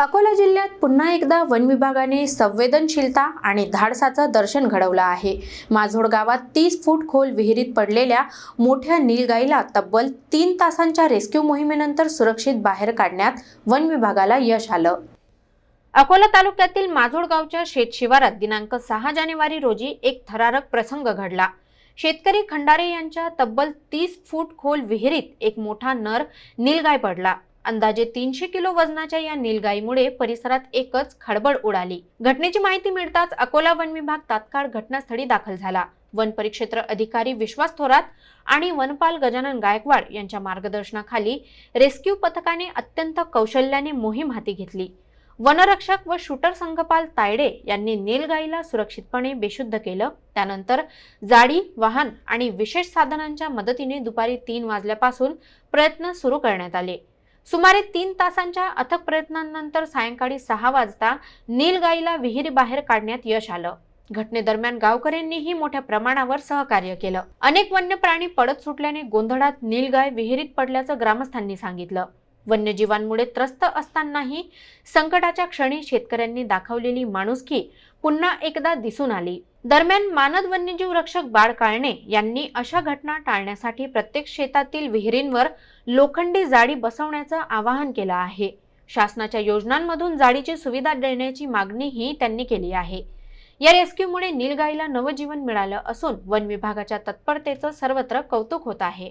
अकोला जिल्ह्यात पुन्हा एकदा वन विभागाने संवेदनशीलता आणि धाडसाचं दर्शन घडवलं आहे। माझोड गावात 30 फूट खोल विहिरीत पडलेल्या मोठ्या नीलगाईला तब्बल 3 तासांच्या रेस्क्यू मोहिमेनंतर सुरक्षित बाहेर काढण्यात वन विभागाला यश आलं। अकोला तालुक्यातील माझोड गावच्या शेतशिवारात दिनांक 6 जानेवारी रोजी एक थरारक प्रसंग घडला। शेतकरी खंडारे यांच्या तब्बल 30 फूट खोल विहिरीत एक मोठा नर नीलगाय पडला। अंदाजे 300 किलो वजनाच्या या नीलगाईमुळे परिसरात एकच खळबळ उडाली। घटनेची माहिती मिळताच अकोला वन विभाग तात्काळ घटनास्थळी दाखल झाला। वन परिक्षेत्र अधिकारी विश्वास थोरात आणि वनपाल गजानन गायकवाड यांच्या मार्गदर्शनाखाली रेस्क्यू पथकाने अत्यंत कौशल्याने मोहीम हाती घेतली। वनरक्षक व शूटर संघपाल तायडे यांनी नीलगाईला सुरक्षितपणे बेशुद्ध केलं। त्यानंतर जाळी, वाहन आणि विशेष साधनांच्या मदतीने दुपारी 3 वाजल्यापासून प्रयत्न सुरू करण्यात आले। सुमारे 3 तासांच्या अथक प्रयत्नांनंतर सायंकाळी 6 वाजता नीलगाईला विहिरीबाहेर काढण्यात यश आलं। घटनेदरम्यान गावकऱ्यांनीही मोठ्या प्रमाणावर सहकार्य केलं। अनेक वन्य प्राणी पडत सुटल्याने गोंधळात नीलगाय विहिरीत पडल्याचं ग्रामस्थांनी सांगितलं। वन्यजीवांमुळे त्रस्त असतानाही संकटाच्या क्षणी शेतकऱ्यांनी दाखवलेली माणुसकी पुन्हा एकदा दिसून आली। दरम्यान मानद वन्यजीव रक्षक बाळ काळणे यांनी अशा घटना टाळण्यासाठी प्रत्येक शेतातील विहिरींवर लोखंडी जाळी बसवण्याचं आवाहन केलं आहे। शासनाच्या योजनांमधून जाळीची सुविधा देण्याची मागणीही त्यांनी केली आहे। या रेस्क्यूमुळे नीलगाईला नवजीवन मिळालं असून वन विभागाच्या तत्परतेचं सर्वत्र कौतुक होत आहे।